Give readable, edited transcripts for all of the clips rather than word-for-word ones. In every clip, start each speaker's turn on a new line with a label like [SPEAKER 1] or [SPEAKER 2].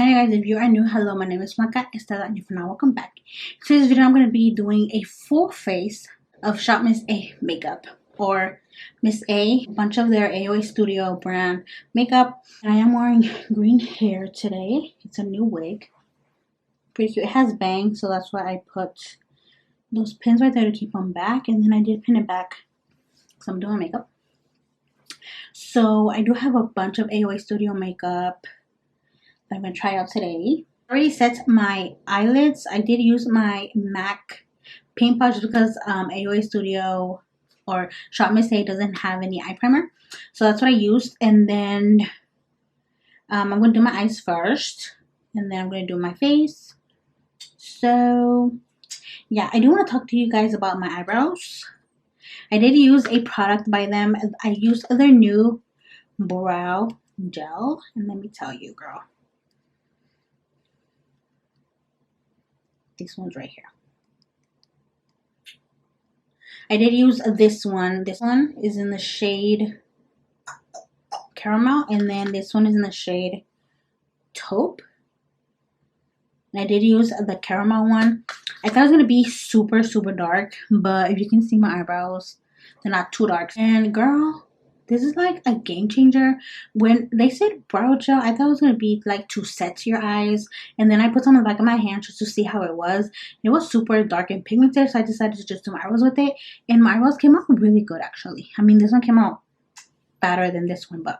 [SPEAKER 1] Hi guys, if you are new, hello, my name is Blanca Estela and if not, welcome back. In today's video, I'm going to be doing a full face of 𝙎𝙤𝘾𝙄𝘼 makeup, or Miss A, a bunch of their AOA Studio brand makeup. And I am wearing green hair today. It's a new wig. Pretty cute. It has bangs, so that's why I put those pins right there to keep them back. And then I did pin it back because I'm doing makeup. So I do have a bunch of AOA Studio makeup I'm going to try out today. I already set my eyelids. I did use my MAC paint pot just because AOA Studio or 𝙎𝙤𝘾𝙄𝘼 doesn't have any eye primer. So that's what I used. And then I'm going to do my eyes first. And then I'm going to do my face. So yeah, I do want to talk to you guys about my eyebrows. I did use a product by them. I used their new brow gel. And let me tell you, girl. This one's right here. I did use this one. This one is in the shade Caramel, and then this one is in the shade Taupe. And I did use the Caramel one. I thought it was going to be super, super dark, but if you can see my eyebrows, they're not too dark. And girl, this is like a game changer. When they said brow gel, I thought it was going to be like to set to your eyes. And then I put some on the back of my hand just to see how it was. It was super dark and pigmented, so I decided to just do my eyebrows with it. And my eyebrows came out really good, actually. I mean, this one came out better than this one, but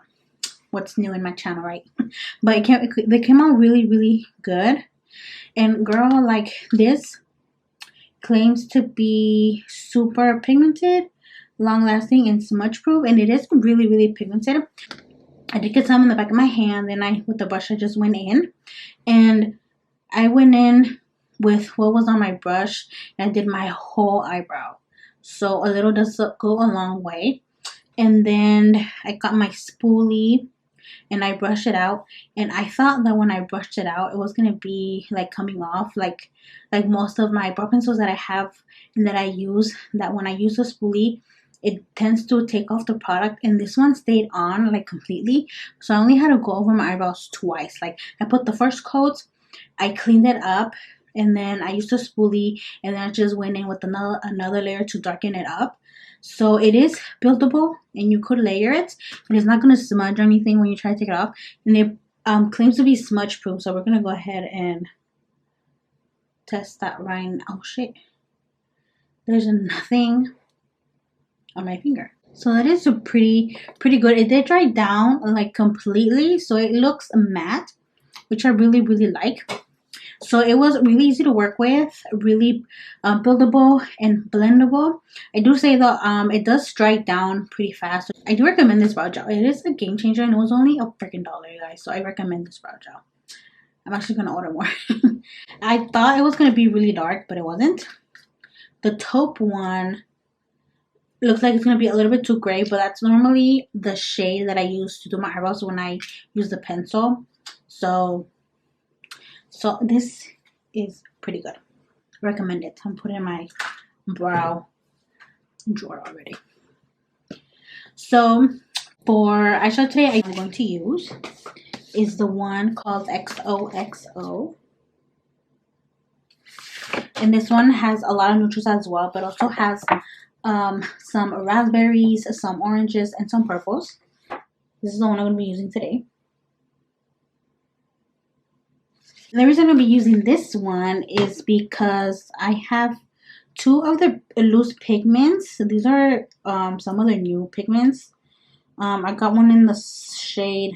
[SPEAKER 1] what's new in my channel, right? But they came out really, really good. And girl, like, this claims to be super pigmented, long lasting, and smudge proof, and it is really, really pigmented. I did get some in the back of my hand, then with the brush I just went in, and I went in with what was on my brush and I did my whole eyebrow. So a little does go a long way. And then I got my spoolie and I brushed it out, and I thought that when I brushed it out it was gonna be like coming off like most of my brow pencils that I have and that I use, that when I use the spoolie it tends to take off the product, and this one stayed on like completely. So I only had to go over my eyebrows twice. Like, I put the first coat, I cleaned it up, and then I used the spoolie, and then I just went in with another layer to darken it up. So it is buildable, and you could layer it, and it's not going to smudge or anything when you try to take it off. And it claims to be smudge proof, so we're going to go ahead and test that right now. Oh shit, there's nothing on my finger. So that is pretty good. It did dry down like completely, so it looks matte, which I really, really like. So it was really easy to work with, really buildable and blendable. I do say though, it does dry down pretty fast. I do recommend this brow gel. It is a game changer, and it was only a freaking $1, you guys. So I recommend this brow gel. I'm actually gonna order more. I thought it was gonna be really dark, but it wasn't. The Taupe one looks like it's going to be a little bit too gray, but that's normally the shade that I use to do my eyebrows when I use the pencil. So this is pretty good. Recommend it. I'm putting it in my brow drawer already. So for eyeshadow today, I'm going to use is the one called XOXO. And this one has a lot of neutrals as well, but also has some raspberries, some oranges, and some purples. This is the one I'm going to be using today. And the reason I'm going to be using this one is because I have two of the loose pigments. So these are some of the new pigments. I got one in the shade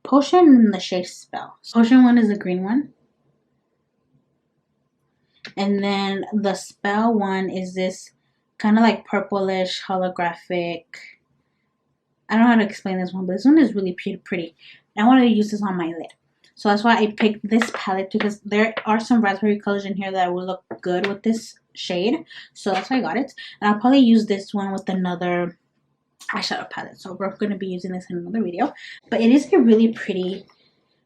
[SPEAKER 1] Potion and the shade Spell. Potion one is the green one. And then the Spell one is this kind of like purplish holographic. I don't know how to explain this one, but this one is really pretty. And I wanted to use this on my lid. So that's why I picked this palette, because there are some raspberry colors in here that will look good with this shade. So that's why I got it. And I'll probably use this one with another eyeshadow palette. So we're going to be using this in another video. But it is a really pretty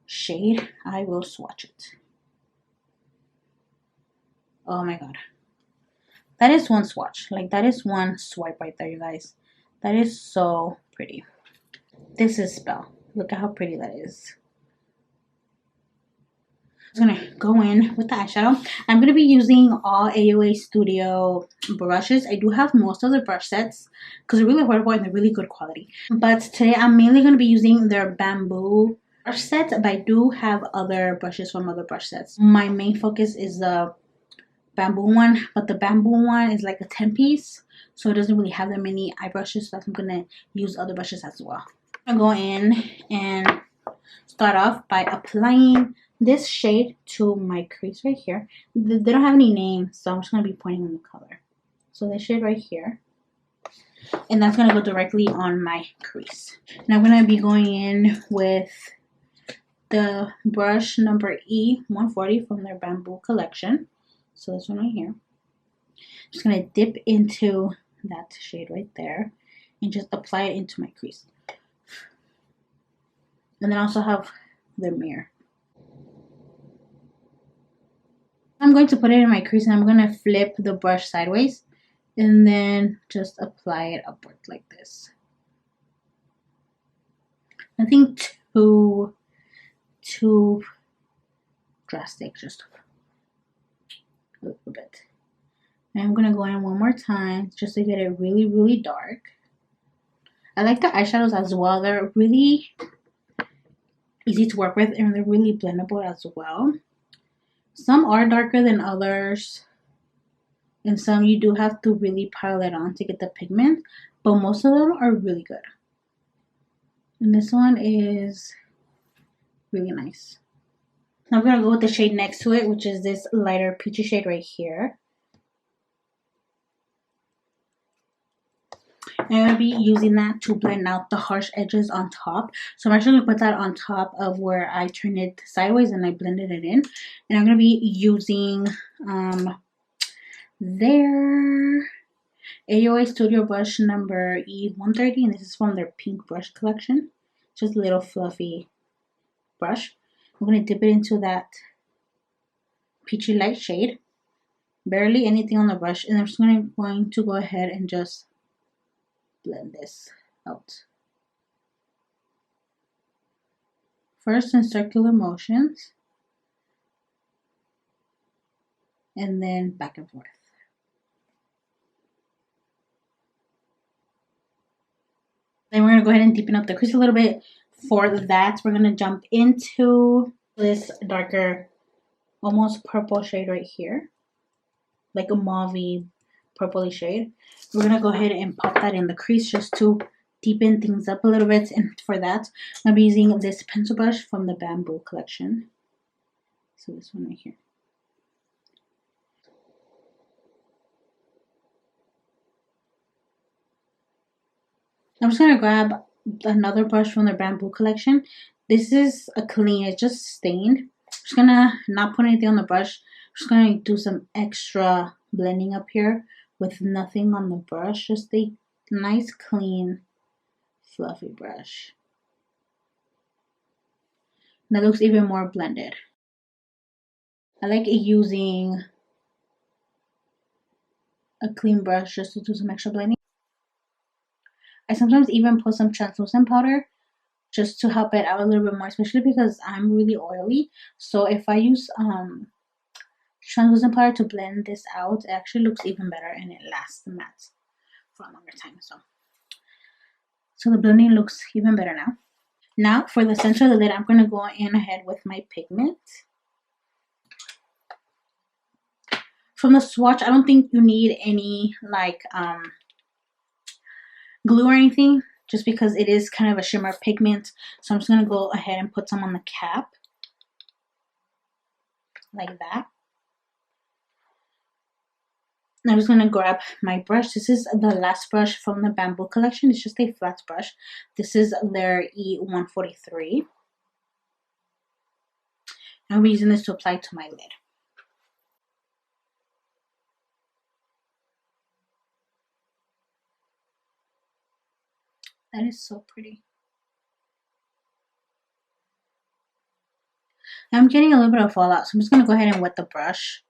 [SPEAKER 1] shade. I will swatch it. Oh my god. That is one swatch. Like, that is one swipe right there, you guys. That is so pretty. This is Spell. Look at how pretty that is. I'm gonna go in with the eyeshadow. I'm gonna be using all AOA Studio brushes. I do have most of the brush sets because they're really affordable and they're really good quality. But today I'm mainly gonna be using their bamboo brush sets, but I do have other brushes from other brush sets. My main focus is the bamboo one, but the bamboo one is like a 10-piece, so it doesn't really have that many eye brushes, so I'm gonna use other brushes as well. I'm gonna go in and start off by applying this shade to my crease right here. They don't have any names, so I'm just going to be pointing on the color. So this shade right here, and that's going to go directly on my crease. And I'm going to be going in with the brush number E140 from their bamboo collection. So this one right here. Just going to dip into that shade right there and just apply it into my crease. And then I also have the mirror. I'm going to put it in my crease and I'm going to flip the brush sideways and then just apply it upward like this. Nothing too drastic, just a little bit. And I'm going to go in one more time just to get it really, really dark. I like the eyeshadows as well. They're really easy to work with and they're really blendable as well. Some are darker than others, and some you do have to really pile it on to get the pigment, but most of them are really good. And this one is really nice. Now I'm going to go with the shade next to it, which is this lighter peachy shade right here. And I'm going to be using that to blend out the harsh edges on top. So I'm actually going to put that on top of where I turned it sideways and I blended it in. And I'm going to be using their AOA Studio brush number E130. And this is from their pink brush collection. Just a little fluffy brush. I'm going to dip it into that peachy light shade. Barely anything on the brush. And I'm just going to go ahead and just blend this out. First in circular motions and then back and forth. Then we're going to go ahead and deepen up the crease a little bit. For that, we're going to jump into this darker, almost purple shade right here. Like a mauve purpley shade. We're going to go ahead and pop that in the crease just to deepen things up a little bit. And for that, I'm using this pencil brush from the bamboo collection. So this one right here. I'm just going to grab another brush from the bamboo collection. This is a clean, it's just stained. I'm just going to not put anything on the brush. I'm just going to do some extra blending up here with nothing on the brush. Just a nice, clean, fluffy brush. And that looks even more blended. I like using a clean brush just to do some extra blending. I sometimes even put some translucent powder just to help it out a little bit more, especially because I'm really oily. So if I use translucent powder to blend this out, it actually looks even better and it lasts matte for a longer time. So the blending looks even better now. Now for the center of the lid, I'm going to go in ahead with my pigment. From the swatch, I don't think you need any like glue or anything, just because it is kind of a shimmer pigment. So I'm just going to go ahead and put some on the cap like that. I'm just going to grab my brush. This is the last brush from the bamboo collection. It's just a flat brush. This is their E143. I'm using this to apply to my lid. That is so pretty. I'm getting a little bit of fallout, so I'm just going to go ahead and wet the brush.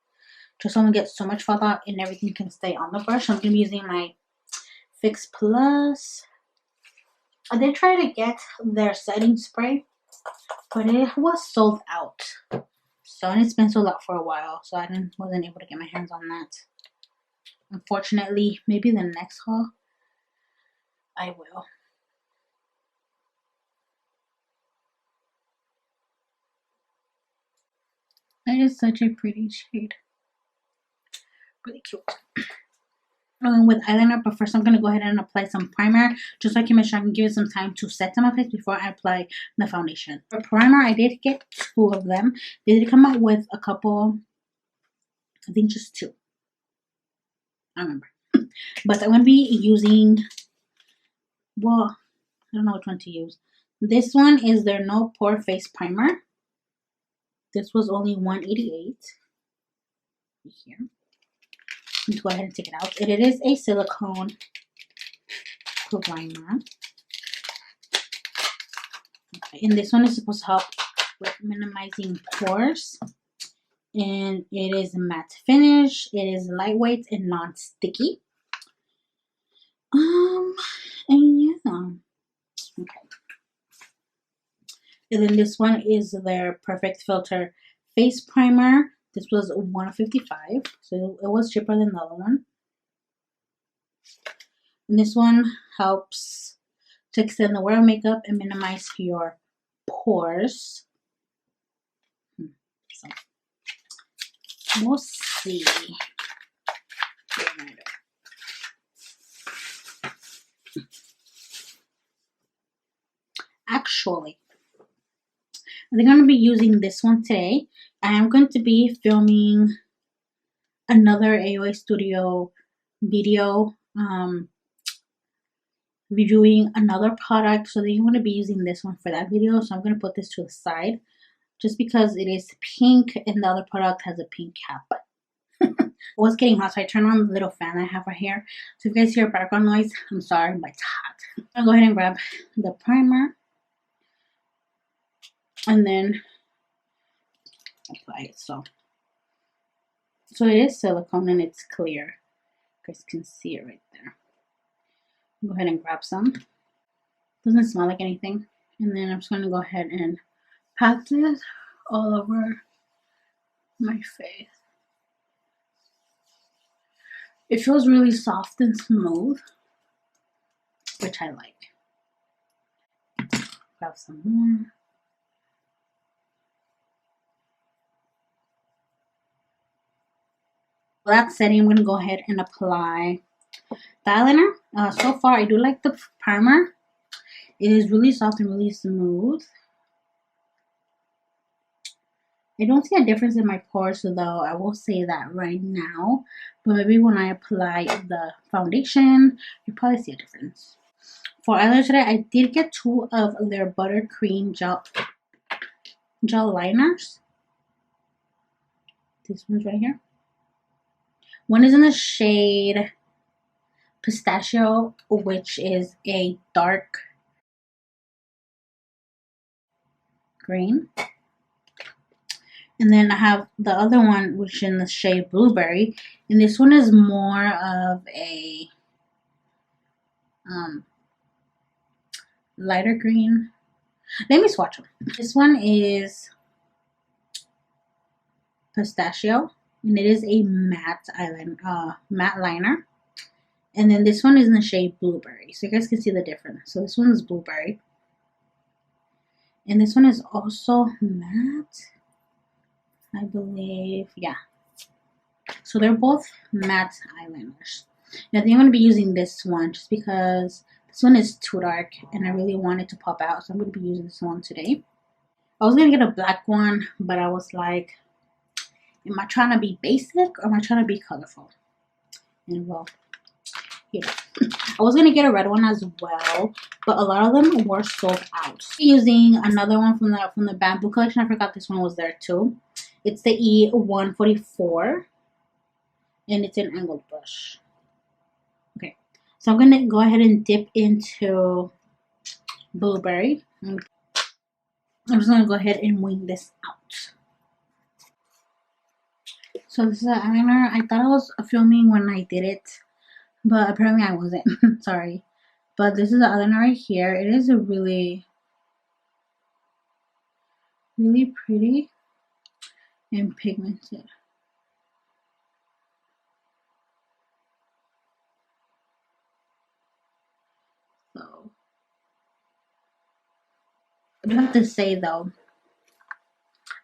[SPEAKER 1] Just so I don't get so much fallout and everything can stay on the brush. I'm going to be using my Fix Plus. I did try to get their setting spray, but it was sold out. So, and it's been sold out for a while, so I wasn't able to get my hands on that. Unfortunately, maybe the next haul I will. That is such a pretty shade. Really cute. With eyeliner, but first I'm going to go ahead and apply some primer just so I can make sure I can give it some time to set to my face before I apply the foundation. For primer, I did get 2 of them. They did come out with a couple, I think just 2. I remember. But I'm going to be using, well, I don't know which one to use. This one is their No Pore Face Primer. This was only $1.88 here. Let's go ahead and take it out. It is a silicone primer. Okay, and this one is supposed to help with minimizing pores. And it is a matte finish. It is lightweight and non-sticky. And yeah. Okay. And then this one is their Perfect Filter Face Primer. This was $1.55, so it was cheaper than the other one. And this one helps to extend the wear of makeup and minimize your pores. So we'll see. Actually, I think I'm going to be using this one today. I am going to be filming another AOA Studio video reviewing another product. So then you want to be using this one for that video. So I'm going to put this to the side just because it is pink and the other product has a pink cap. It was getting hot, so I turned on the little fan I have right here. So if you guys hear background noise, I'm sorry, but it's hot. I'm going to go ahead and grab the primer. And then apply it. So it is silicone and it's clear. You guys can see it right there. Go ahead and grab some. Doesn't smell like anything. And then I'm just going to go ahead and pat this all over my face. It feels really soft and smooth, which I like. Grab some more. For that setting, I'm going to go ahead and apply the eyeliner. So far, I do like the primer. It is really soft and really smooth. I don't see a difference in my pores, though. I will say that right now. But maybe when I apply the foundation, you probably see a difference. For eyeliner today, I did get 2 of their buttercream gel liners. This one's right here. One is in the shade Pistachio, which is a dark green. And then I have the other one, which is in the shade Blueberry. And this one is more of a lighter green. Let me swatch them. This one is Pistachio. And it is a matte eyeliner, matte liner. And then this one is in the shade Blueberry. So you guys can see the difference. So this one is Blueberry. And this one is also matte, I believe. Yeah. So they're both matte eyeliners. And I think I'm going to be using this one just because this one is too dark and I really want it to pop out. So I'm going to be using this one today. I was going to get a black one, but I was like, am I trying to be basic or am I trying to be colorful? And well, yeah. I was going to get a red one as well, but a lot of them were sold out. Using another one from the Bamboo collection. I forgot this one was there too. It's the E144 and it's an angled brush. Okay, so I'm going to go ahead and dip into Blueberry. I'm just going to go ahead and wing this out. So this is the eyeliner. I thought I was filming when I did it, but apparently I wasn't. Sorry. But this is the eyeliner right here. It is a really, really pretty. and pigmented. So I do have to say though,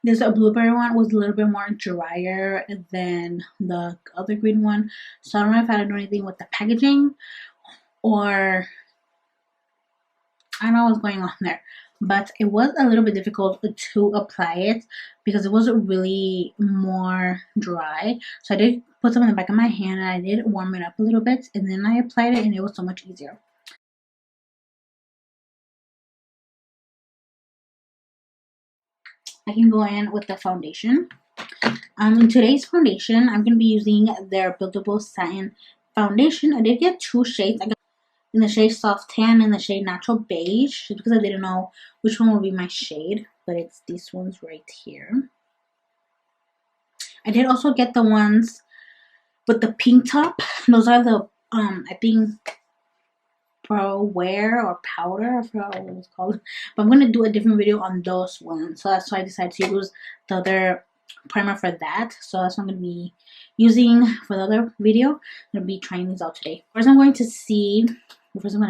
[SPEAKER 1] this blueberry one was a little bit more drier than the other green one. So I don't know if I had to do anything with the packaging or I don't know what's going on there. But it was a little bit difficult to apply it because it was really more dry. So I did put some in the back of my hand and I did warm it up a little bit. And then I applied it and it was so much easier. I can go in with the foundation. In today's foundation, I'm going to be using their Buildable Satin Foundation. I did get two shades. I got in the shade Soft Tan and the shade Natural Beige, just because I didn't know which one would be my shade, but it's these ones right here. I did also get the ones with the pink top. Those are the, I think, Pro Wear or Powder, I forgot what it's called. But I'm going to do a different video on those ones, so that's why I decided to use the other primer for that. So that's what I'm going to be using for the other video. I'm going to be trying these out today. First I'm going to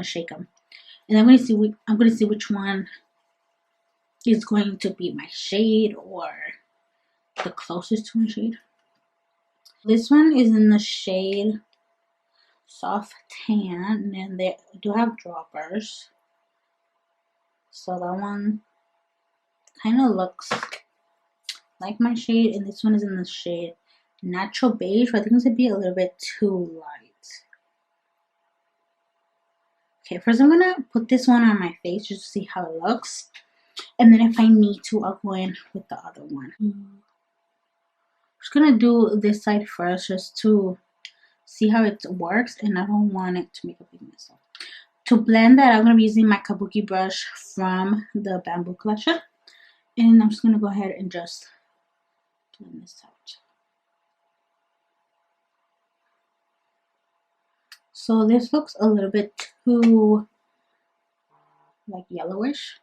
[SPEAKER 1] shake them, and I'm going to see which one is going to be my shade or the closest to my shade. This one is in the shade Soft Tan, and they do have droppers, so that one kind of looks like my shade, and this one is in the shade Natural Beige, but I think it's going to be a little bit too light. Okay, first I'm going to put this one on my face just to see how it looks, and then if I need to, I'll go in with the other one. I'm just going to do this side first just to see how it works, and I don't want it to make a big mess. To blend that, I'm going to be using my kabuki brush from the Bamboo collection, and I'm just going to go ahead and just blend this out. So this looks a little bit too like yellowish.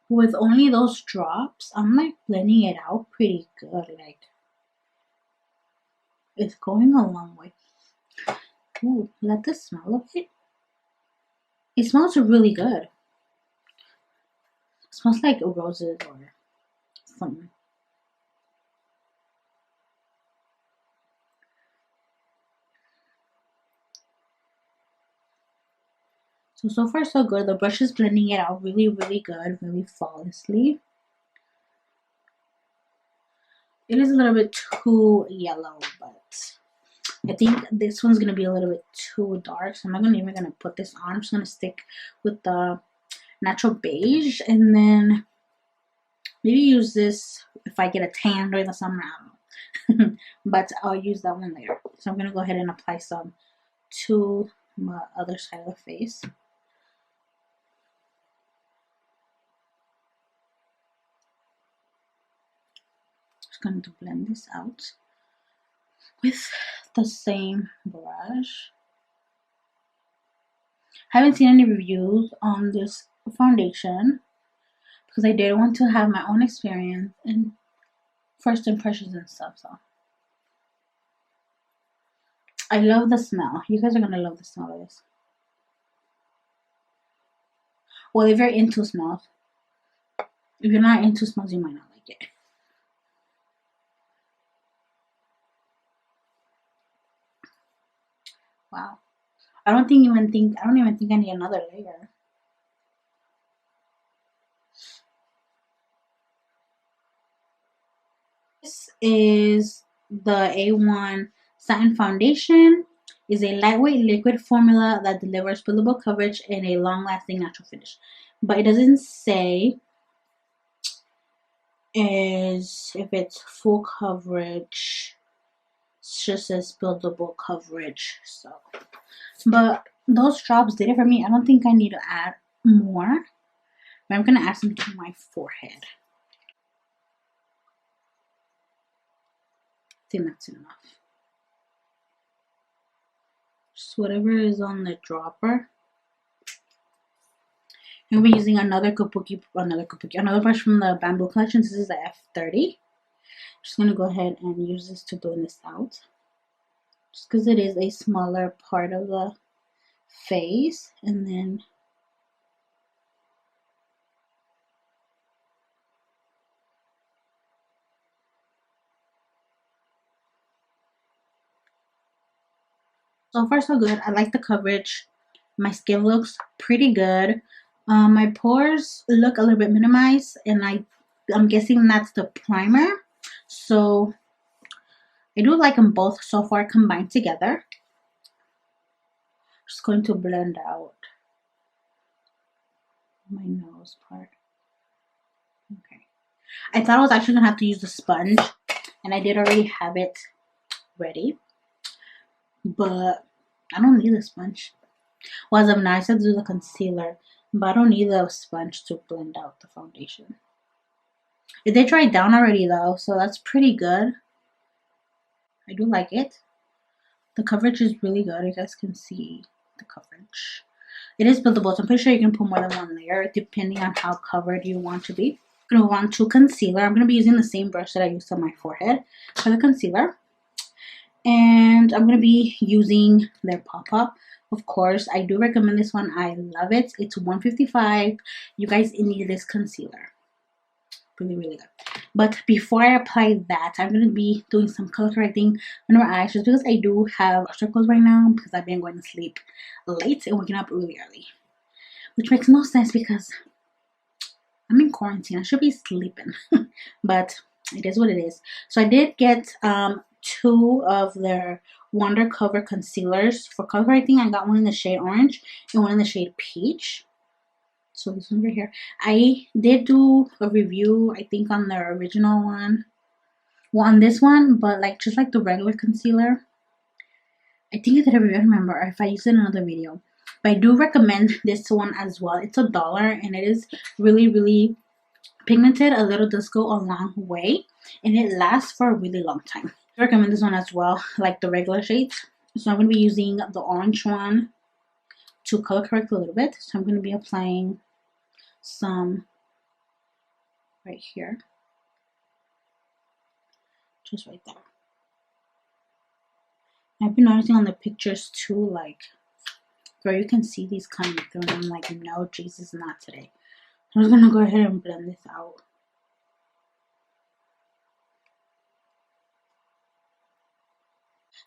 [SPEAKER 1] With only those drops, I'm like blending it out pretty good. Like, it's going a long way. Ooh, let the smell of it. It smells really good. It smells like roses or something. So far so good. The brush is blending it out really, really good, really flawlessly. It is a little bit too yellow, but I think this one's going to be a little bit too dark, so I'm not even going to put this on. I'm just going to stick with the Natural Beige, and then maybe use this if I get a tan during the summer. I don't know. But I'll use that one later. So I'm going to go ahead and apply some to my other side of the face. Just going to blend this out with the same brush. I haven't seen any reviews on this foundation because I did want to have my own experience and first impressions and stuff. So I love the smell. You guys are gonna love the smell of this. Well, if you're into smells. If you're not into smells, you might not like it. Wow. I don't even think I need another layer. This is the A1 Satin Foundation. Is a lightweight liquid formula that delivers buildable coverage and a long-lasting natural finish. But it doesn't say if it's full coverage. It just says buildable coverage. So, but those drops did it for me. I don't think I need to add more. But I'm gonna add some to my forehead. I think that's enough. Just whatever is on the dropper. I'm gonna be using another brush from the Bamboo collection. This is the F30. Just gonna go ahead and use this to blend this out. Just because it is a smaller part of the face, and then so far so good. I like the coverage. My skin looks pretty good. My pores look a little bit minimized, and I'm guessing that's the primer. So I do like them both so far combined together. Just going to blend out my nose part. Okay. I thought I was actually gonna have to use the sponge, and I did already have it ready, but I don't need a sponge. Well, as of now, I said to do the concealer, but I don't need the sponge to blend out the foundation. It did dry down already though, so that's pretty good. I do like it. The coverage is really good. You guys can see the coverage. It is buildable, so I'm pretty sure you can put more than one layer depending on how covered you want to be. I'm going to move on to concealer. I'm going to be using the same brush that I used on my forehead for the concealer. And I'm going to be using their pop-up. Of course, I do recommend this one. I love it. It's $155. You guys need this concealer. Really, really good. But before I apply that, I'm going to be doing some color correcting under my eyes, just because I do have circles right now because I've been going to sleep late and waking up really early. Which makes no sense because I'm in quarantine. I should be sleeping. But it is what it is. So I did get two of their Wonder Cover concealers. For color correcting, I got one in the shade orange and one in the shade peach. So this one right here. I did do a review, I think, on the original one. Well, on this one, but like just like the regular concealer. I think I did a review, I don't remember, or if I used it in another video. But I do recommend this one as well. It's $1 and it is really, really pigmented. A little does go a long way, and it lasts for a really long time. I recommend this one as well, like the regular shades. So I'm going to be using the orange one to color correct a little bit. So I'm going to be applying some right here, just right there. I've been noticing on the pictures too, like, girl, you can see these coming through, and I'm like, no, Jesus, not today. I'm just gonna go ahead and blend this out.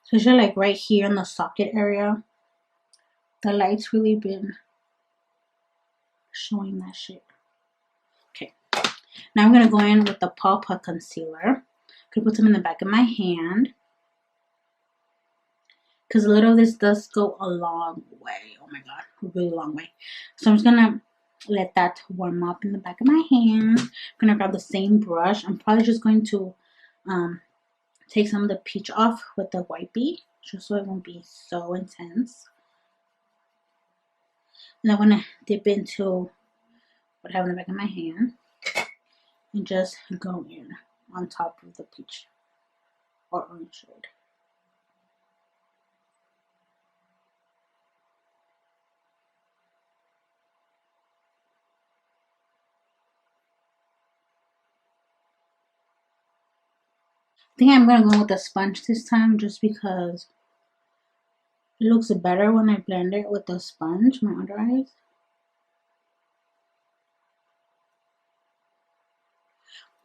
[SPEAKER 1] Especially like right here in the socket area, the light's really been showing that shit. Okay, now I'm gonna go in with the Paw Paw concealer. I'm gonna put some in the back of my hand, because a little of this does go a long way. Oh my god, a really long way. So I'm just gonna let that warm up in the back of my hand. I'm gonna grab the same brush. I'm probably just going to take some of the peach off with the wipey, just so it won't be so intense. And I'm gonna dip into what I have in the back of my hand and just go in on top of the peach or orange shade. I think I'm gonna go with a sponge this time, just because it looks better when I blend it with the sponge, my under eyes.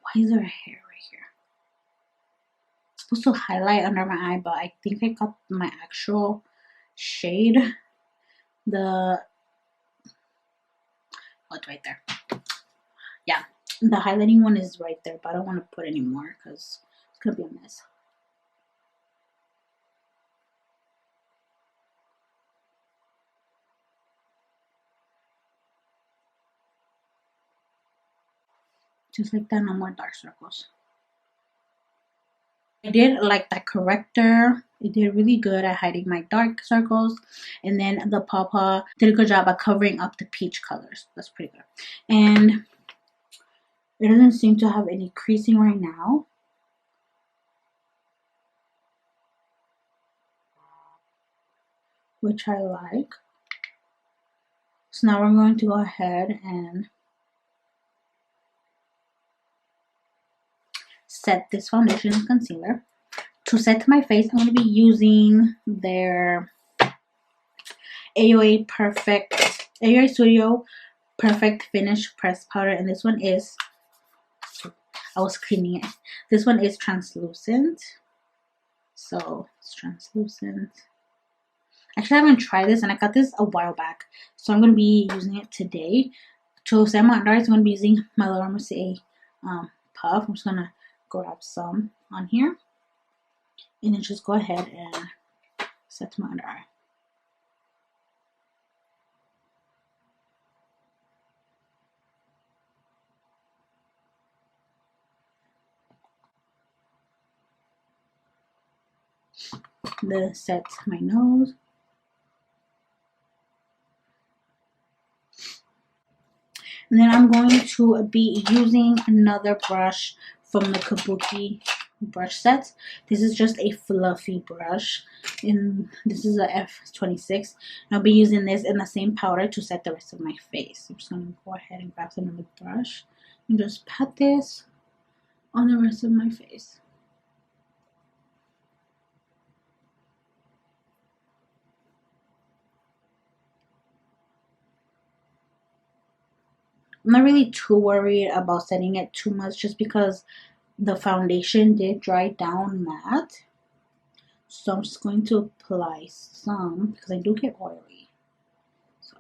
[SPEAKER 1] Why is there a hair right here? It's supposed to highlight under my eye, but I think I got my actual shade. Oh, it's right there. Yeah, the highlighting one is right there, but I don't want to put any more because it's gonna be a mess. Just like that, no more dark circles. I did like that corrector. It did really good at hiding my dark circles. And then the Paw Paw did a good job at covering up the peach colors. That's pretty good. And it doesn't seem to have any creasing right now. which I like. So now we're going to go ahead and set this foundation and concealer. To set my face, I'm going to be using their AOA Studio Perfect Finish Pressed Powder, and this one is, I was cleaning it. This one is translucent. So it's translucent. Actually, I haven't tried this, and I got this a while back, so I'm going to be using it today. To set my under eyes, I'm going to be using my Laura Mercier puff. I'm just going to grab some on here, and then just go ahead and set my under eye. Then set my nose. And then I'm going to be using another brush from the Kabuki brush set. This is just a fluffy brush, and this is a F26. I'll be using this in the same powder to set the rest of my face. I'm just going to go ahead and grab another brush and just pat this on the rest of my face. I'm not really too worried about setting it too much, just because the foundation did dry down matte. So I'm just going to apply some, because I do get oily. So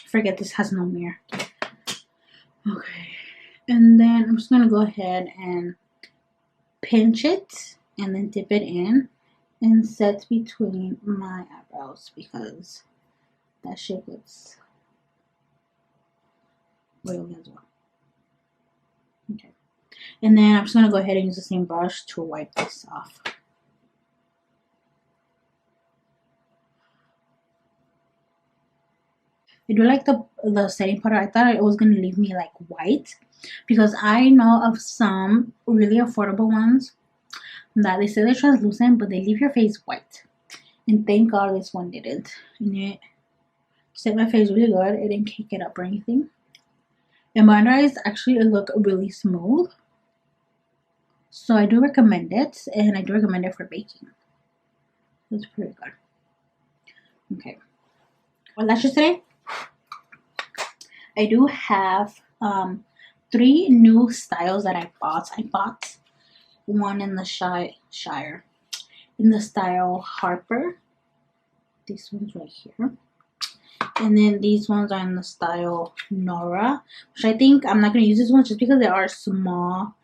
[SPEAKER 1] forget this has no mirror. Okay, and then I'm just going to go ahead and pinch it and then dip it in and set between my eyebrows, because that shape looks oily as well. Okay, and then I'm just going to go ahead and use the same brush to wipe this off. I do like the setting powder. I thought it was going to leave me like white, because I know of some really affordable ones that they say they're translucent, but they leave your face white. And thank God this one didn't. And it set my face really good. It didn't cake it up or anything. And my under eyes actually look really smooth. So I do recommend it, and I do recommend it for baking. It's pretty good. Okay. For lashes today, I do have 3 new styles that I bought. I bought one in the Shire in the style Harper. This one's right here. And then these ones are in the style Nora, which I think I'm not going to use this one just because they are small.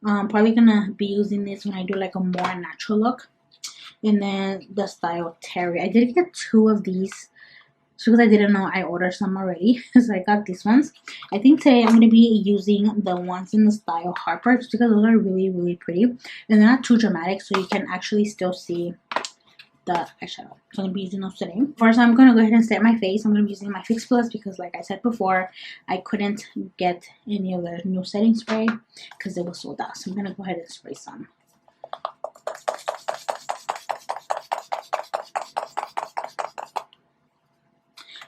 [SPEAKER 1] I'm probably going to be using this when I do like a more natural look. And then the style Terry. I did get 2 of these because I didn't know I ordered some already. So I got these ones. I think today I'm going to be using the ones in the style Harper, just because those are really, really pretty. And they're not too dramatic, so you can actually still see the eyeshadow. So I'm going to be using those today. First, I'm going to go ahead and set my face. I'm going to be using my Fix Plus because, like I said before, I couldn't get any of the new setting spray because it was sold out. So I'm going to go ahead and spray some.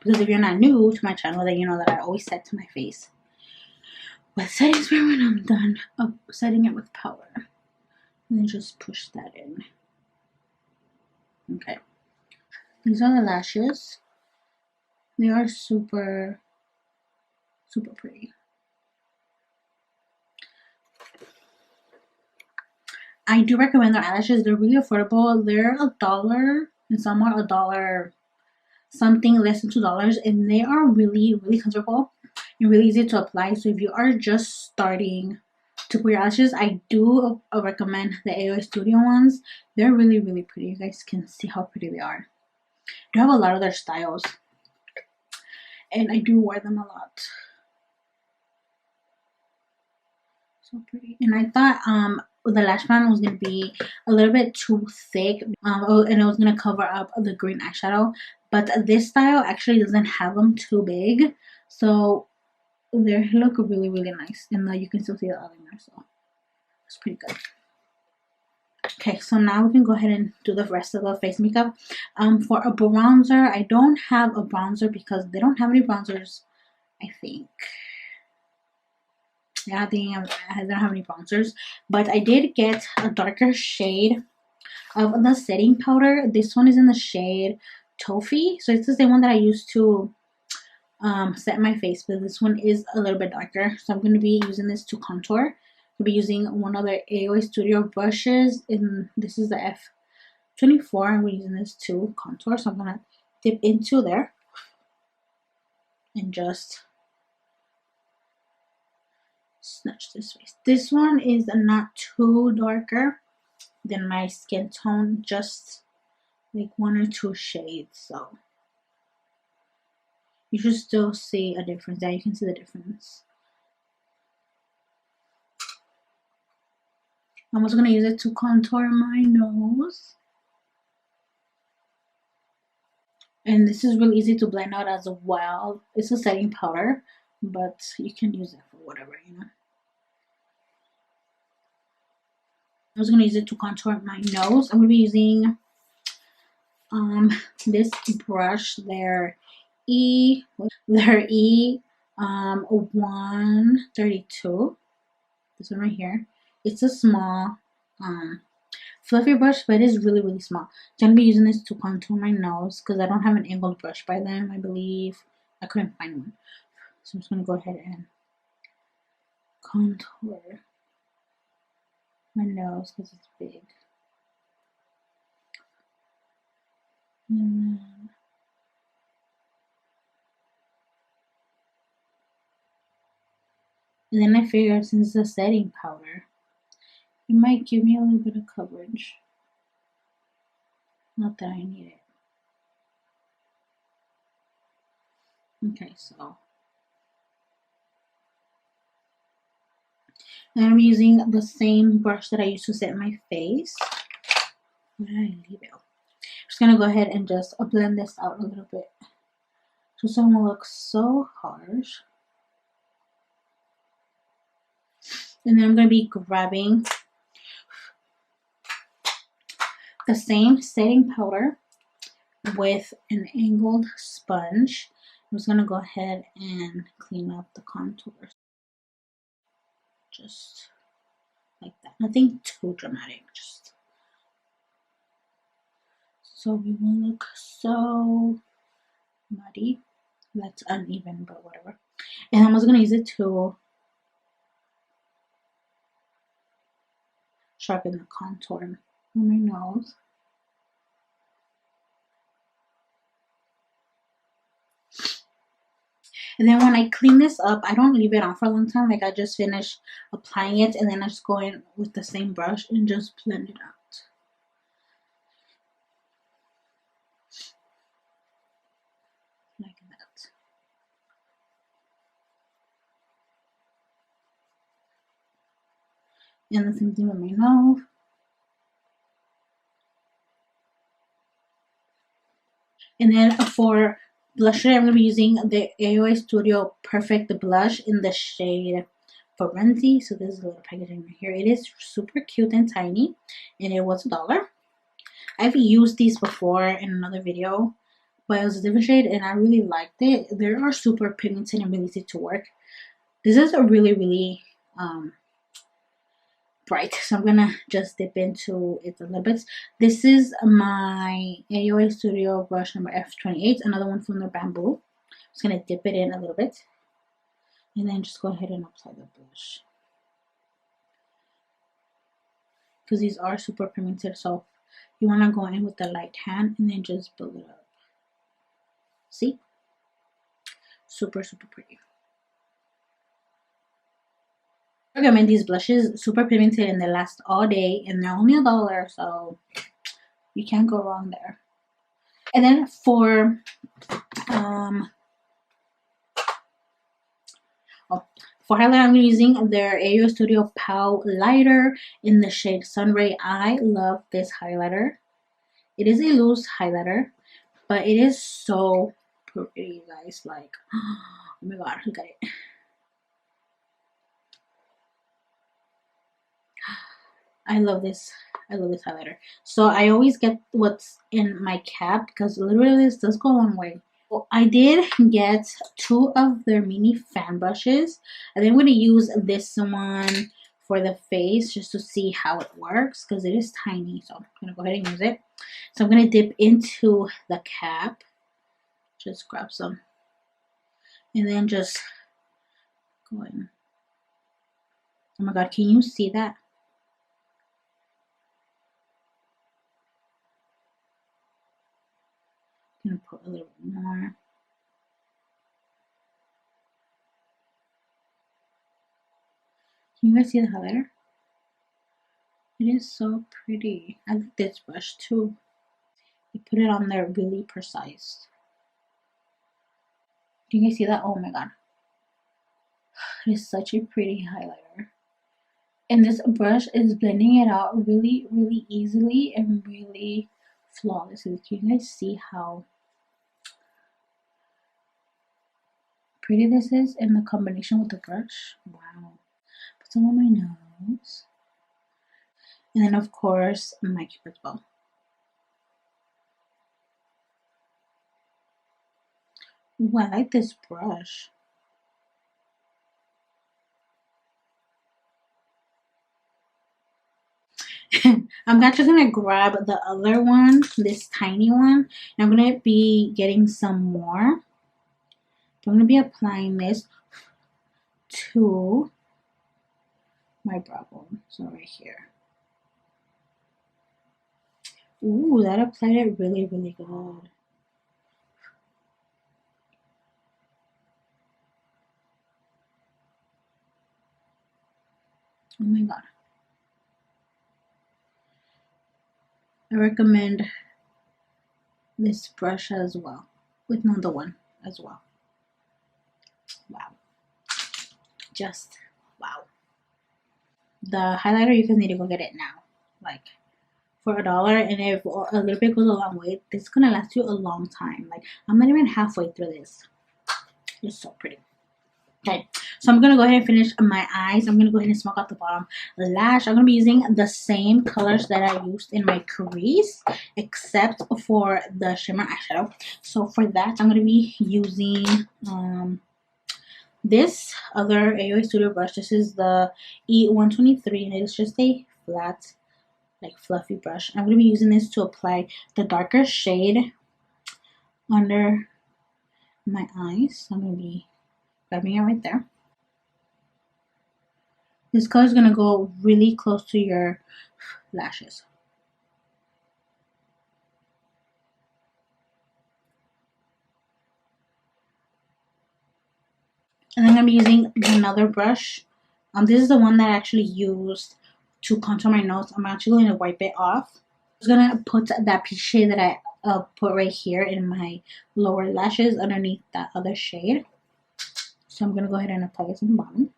[SPEAKER 1] Because if you're not new to my channel, then you know that I always set to my face with setting spray when I'm done setting it with powder. And then just push that in. Okay, these are the lashes. They are super, super pretty. I do recommend their eyelashes. They're really affordable. They're $1, and some are $1 something, less than $2, and they are really, really comfortable and really easy to apply. So if you are just starting to put your lashes, I do recommend the AOA Studio ones. They're really, really pretty. You guys can see how pretty they are. I do have a lot of their styles, and I do wear them a lot. So pretty. And I thought the lash band was going to be a little bit too thick, and it was going to cover up the green eyeshadow, but this style actually doesn't have them too big, so they look really, really nice. And you can still see the eyeliner, so it's pretty good. Okay, so now we can go ahead and do the rest of the face makeup. For a bronzer, I don't have a bronzer because they don't have any bronzers, I think. Yeah, I think I don't have any bronzers, but I did get a darker shade of the setting powder. This one is in the shade Toffee, so it's the same one that I used to set my face, but this one is a little bit darker, so I'm going to be using this to contour. I'll be using one of the AOA Studio brushes, and this is the F24. I'm using this to contour, so I'm going to dip into there and just snatch this face. This one is not too darker than my skin tone, just like 1 or 2 shades, so you should still see a difference. There you can see the difference. I'm also going to use it to contour my nose. And this is really easy to blend out as well. It's a setting powder, but you can use it for whatever, you know. I was going to use it to contour my nose. I'm going to be using this brush, their �E132. This one right here. It's a small fluffy brush, but it is really, really small. So I'm going to be using this to contour my nose because I don't have an angled brush by them, I believe. I couldn't find one. So I'm just going to go ahead and contour my nose because it's big. And then I figured since it's a setting powder, it might give me a little bit of coverage. Not that I need it. Okay, so I'm using the same brush that I used to set my face. Where did I leave it? I'm just gonna go ahead and just blend this out a little bit, just so it won't look so harsh. And then I'm gonna be grabbing the same setting powder with an angled sponge. I'm just gonna go ahead and clean up the contours, just like that. Nothing too dramatic, just so we won't look so muddy. That's uneven, but whatever. And I'm also gonna use it to sharpen the contour on my nose. And then when I clean this up, I don't leave it on for a long time. Like I just finish applying it, and then I just go in with the same brush and just blend it out. Like that. And the same thing with my nose. And then for blusher, I'm going to be using the AOA Studio Perfect Blush in the shade Forenzi. So this is a little packaging right here. It is super cute and tiny, and it was $1. I've used these before in another video, but it was a different shade, and I really liked it. They are super pigmented and really easy to work. This is a really, really bright, so I'm gonna just dip into it a little bit. This is my AOA Studio brush number F28, another one from the Bamboo. I'm just gonna dip it in a little bit and then just go ahead and apply the blush, because these are super pigmented, so you want to go in with the light hand and then just build it up. See? Super, super pretty. I recommend these blushes, super pigmented, and they last all day, and they're only $1, so you can't go wrong there. And then for highlighter, I'm using their AOA Studio Powlighter in the shade Sunray. I love this highlighter. It is a loose highlighter, but it is so pretty, guys. Like, oh my god, look at it. I love this. I love this highlighter. So I always get what's in my cap because literally this does go a long way. Well, I did get 2 of their mini fan brushes. I think I'm going to use this one for the face just to see how it works because it is tiny. So I'm going to go ahead and use it. So I'm going to dip into the cap. Just grab some. And then just go in. Oh my god, can you see that? I'm going to put a little bit more. Can you guys see the highlighter? It is so pretty. I like this brush too. You put it on there really precise. Do you guys see that? Oh my god. It is such a pretty highlighter. And this brush is blending it out really, really easily and really flawlessly. Can you guys see how pretty this is in the combination with the brush? Wow. Put some on my nose. And then of course my Cupid's bow. Ooh, I like this brush. I'm actually gonna grab the other one, this tiny one, and I'm gonna be getting some more. I'm gonna be applying this to my brow bone, so right here. Ooh, that applied it really, really good. Oh my god. I recommend this brush as well, with another one as well. Wow. Just wow. The highlighter, you guys need to go get it now. Like, for $1, and if a little bit goes a long way, this is gonna last you a long time. Like, I'm not even halfway through this. It's so pretty. Okay, so I'm gonna go ahead and finish my eyes. I'm gonna go ahead and smoke out the bottom lash. I'm gonna be using the same colors that I used in my crease, except for the shimmer eyeshadow. So for that, I'm gonna be using this other AOA Studio brush. This is the E123, and it's just a flat, like fluffy brush. I'm going to be using this to apply the darker shade under my eyes. So I'm going to be grabbing it right there. This color is going to go really close to your lashes. And then I'm going to be using another brush. This is the one that I actually used to contour my nose. I'm actually going to wipe it off. I'm going to put that peach shade that I put right here in my lower lashes underneath that other shade. So I'm going to go ahead and apply it to the bottom.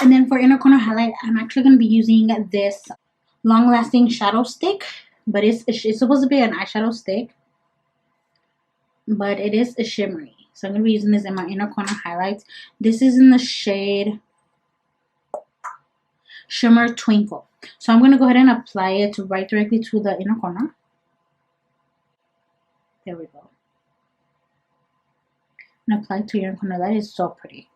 [SPEAKER 1] And then for inner corner highlight, I'm actually going to be using this long-lasting shadow stick, but it's supposed to be an eyeshadow stick, but it is a shimmery. So I'm going to be using this in my inner corner highlights. This is in the shade Shimmer Twinkle. So I'm going to go ahead and apply it right directly to the inner corner. There we go. And apply it to your inner corner. That is so pretty.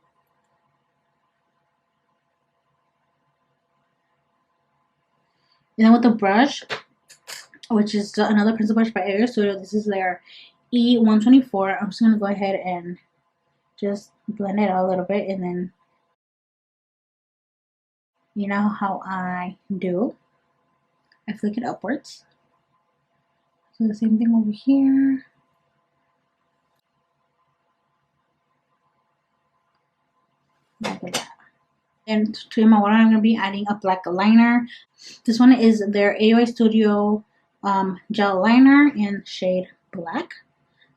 [SPEAKER 1] And then with the brush, which is another pencil brush by AOA Studio, this is their E124. I'm just going to go ahead and just blend it out a little bit, and then you know how I do, I flick it upwards. So the same thing over here. Like that. And to my waterline, I'm going to be adding a black liner. This one is their AOA Studio gel liner in shade black.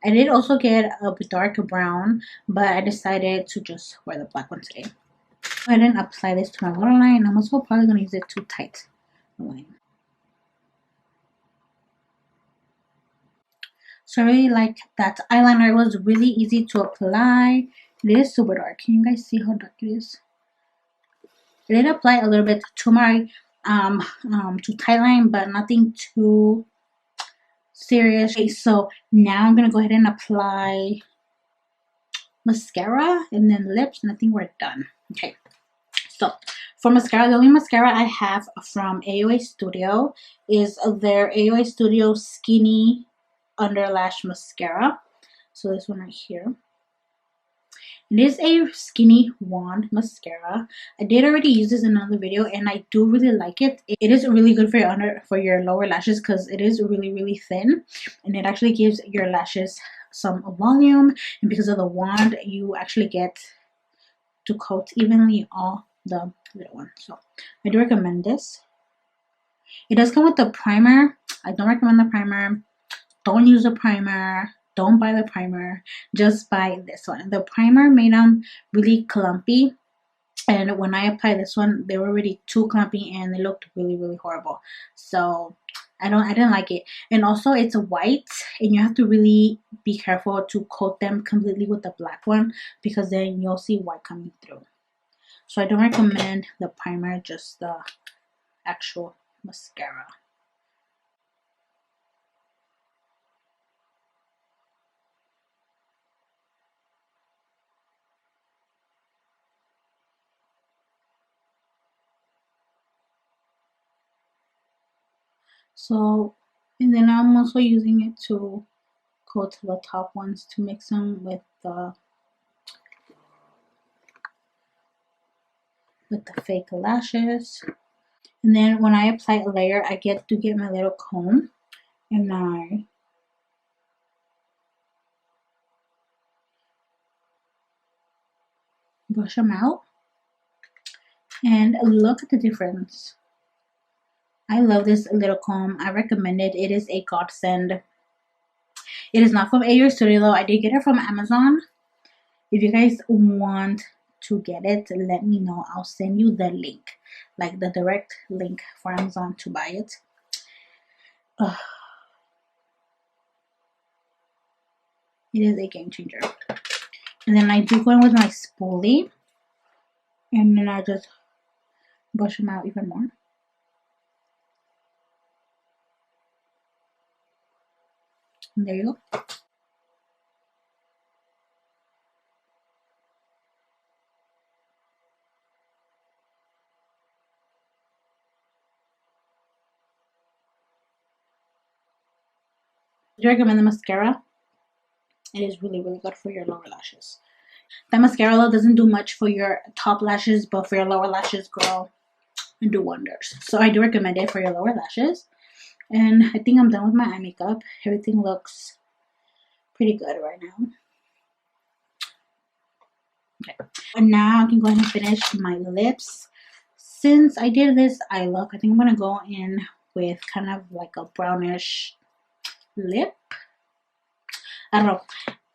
[SPEAKER 1] I did also get a dark brown, but I decided to just wear the black one today. Go ahead and apply this to my waterline. I'm also probably going to use it to tight the line. So I really like that eyeliner. It was really easy to apply. It is super dark. Can you guys see how dark it is? I did apply a little bit to my to tightline, but nothing too serious. Okay, so now I'm gonna go ahead and apply mascara and then lips, and I think we're done. Okay, so for mascara, the only mascara I have from AOA Studio is their AOA Studio Skinny Underlash Mascara. So this one right here. It is a skinny wand mascara. I did already use this in another video, and I do really like it. It is really good for your lower lashes because it is really thin, and it actually gives your lashes some volume. And because of the wand, you actually get to coat evenly all the little ones. So I do recommend this. It does come with the primer. I don't recommend the primer. Don't use a primer. Don't buy the primer. Just buy this one. The primer made them really clumpy, and when I applied this one, they were really too clumpy and they looked really horrible. So I didn't like it. And also it's white, and you have to really be careful to coat them completely with the black one, because then you'll see white coming through. So I don't recommend the primer, just the actual mascara. So, and then I'm also using it to coat the top ones to mix them with the fake lashes. And then when I apply a layer, I get to get my little comb, and I brush them out. And look at the difference. I love this little comb. I recommend it. It is a godsend. It is not from AOA Studio though. I did get it from Amazon. If you guys want to get it, let me know. I'll send you the link, like the direct link for Amazon to buy it. It is a game changer. And then I do go in with my spoolie, and then I just brush them out even more. And there you go. I recommend the mascara. It is really good for your lower lashes. That mascara doesn't do much for your top lashes, but for your lower lashes, girl, and do wonders. So I do recommend it for your lower lashes. And I think I'm done with my eye makeup. Everything looks pretty good right now. Okay, and now I can go ahead and finish my lips. Since I did this eye look, I think I'm gonna go in with kind of like a brownish lip. I don't know.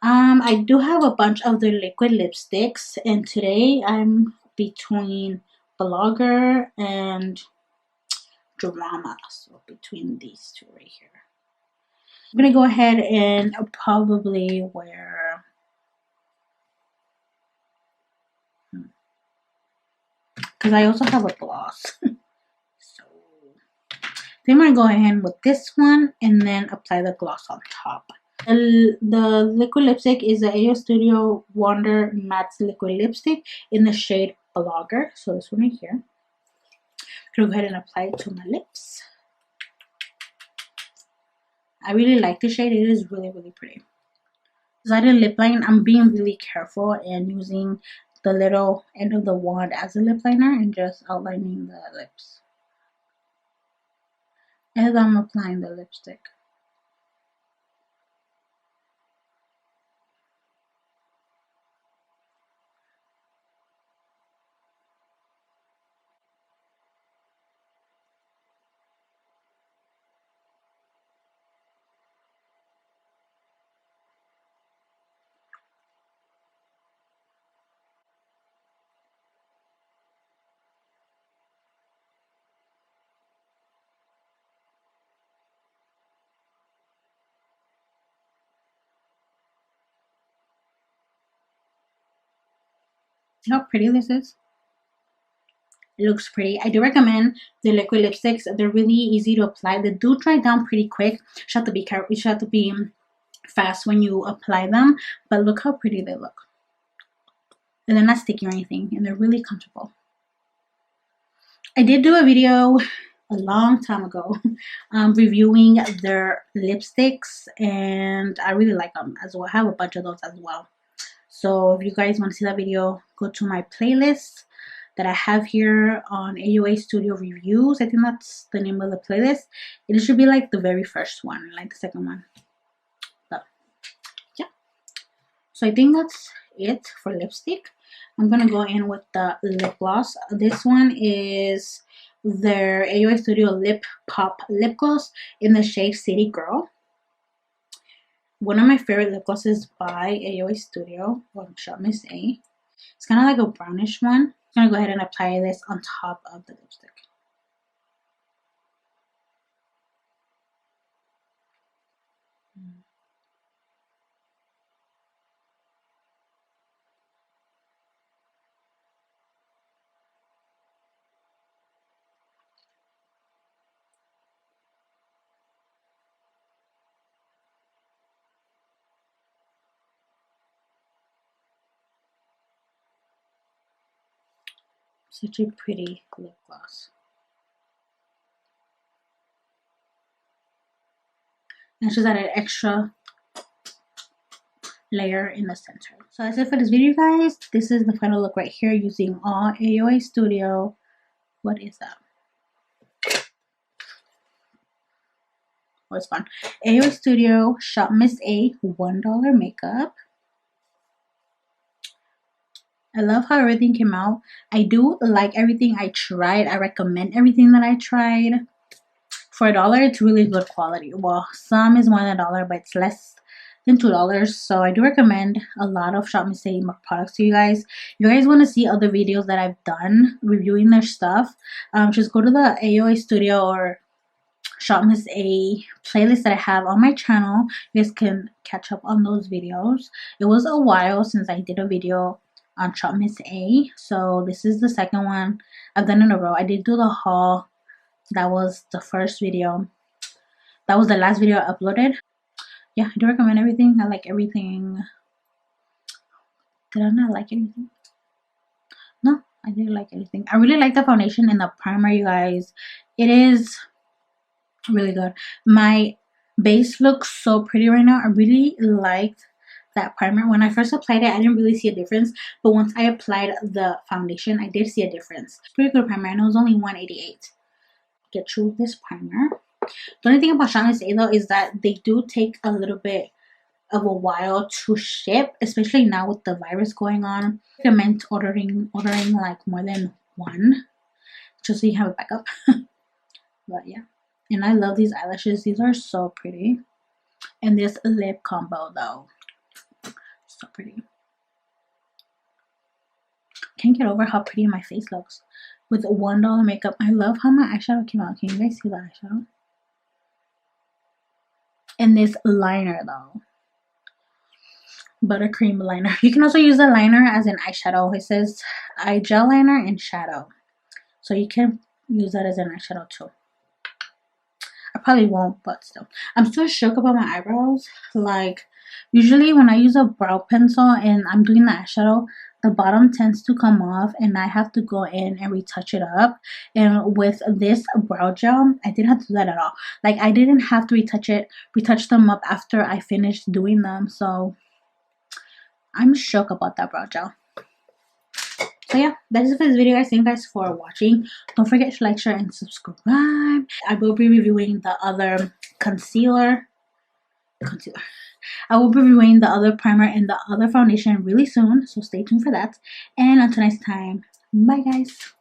[SPEAKER 1] I do have a bunch of the liquid lipsticks, and today I'm between Blogger and Drama, so between these two right here. I'm gonna go ahead and probably wear because I also have a gloss. So then I'm gonna go ahead with this one and then apply the gloss on top. The liquid lipstick is the AOA Studio Wonder Matte Liquid Lipstick in the shade Blogger. So this one right here. I'm gonna go ahead and apply it to my lips. I really like the shade. It is really pretty. As I did lip line, I'm being really careful and using the little end of the wand as a lip liner and just outlining the lips as I'm applying the lipstick. See how pretty this is? It looks pretty. I do recommend the liquid lipsticks. They're really easy to apply. They do dry down pretty quick. You should have to be careful. You should have to be fast when you apply them. But look how pretty they look. And they're not sticky or anything. And they're really comfortable. I did do a video a long time ago reviewing their lipsticks. And I really like them as well. I have a bunch of those as well. So if you guys want to see that video, go to my playlist that I have here on AUA Studio Reviews. I think that's the name of the playlist. It should be like the very first one, like the second one. But yeah. So I think that's it for lipstick. I'm gonna go in with the lip gloss. This one is their AUA Studio Lip Pop Lip Gloss in the shade City Girl. One of my favorite lip glosses by AUA Studio, or Shop Miss A. It's kind of like a brownish one. I'm going to go ahead and apply this on top of the lipstick. Such a pretty lip gloss. And it's just added extra layer in the center. So that's it for this video, guys. This is the final look right here using all AUA Studio. What is that? Oh, it's fun. AUA Studio Shop Miss A $1 makeup. I love how everything came out. I do like everything I tried. I recommend everything that I tried. For $1, it's really good quality. Well, some is more than $1, but it's less than $2. So I do recommend a lot of Shop Miss A products to you guys. If you guys want to see other videos that I've done reviewing their stuff, just go to the AUA Studio or Shop Miss A playlist that I have on my channel. You guys can catch up on those videos. It was a while since I did a video on Shop Miss A, so this is the second one I've done in a row. I did do the haul. That was the first video. That was the last video I uploaded. Yeah, I do recommend everything. I like everything. Did I not like anything? No, I didn't like anything. I really like the foundation and the primer, you guys. It is really good. My base looks so pretty right now. I really liked that primer. When I first applied it, I didn't really see a difference, but once I applied the foundation, I did see a difference. It's pretty good primer, and it was only $188. Get you this primer. The only thing about Shop Miss A though is that they do take a little bit of a while to ship, especially now with the virus going on. I recommend ordering like more than one, just so you have a backup. But yeah, and I love these eyelashes. These are so pretty. And this lip combo though, so pretty. Can't get over how pretty my face looks with $1 makeup. I love how my eyeshadow came out. Can you guys see the eyeshadow? And this liner though, buttercream liner. You can also use the liner as an eyeshadow. It says eye gel liner and shadow, so you can use that as an eyeshadow too. I probably won't, but still. I'm still shook about my eyebrows. Like, usually when I use a brow pencil and I'm doing the eyeshadow, the bottom tends to come off and I have to go in and retouch it up. And with this brow gel, I didn't have to do that at all. Like, I didn't have to retouch them up after I finished doing them. So I'm shook about that brow gel. So yeah, that is it for this video, guys. Thank you guys for watching. Don't forget to like, share, and subscribe. I will be reviewing the other concealer. I will be reviewing the other primer and the other foundation really soon, so stay tuned for that. And until next time, bye guys.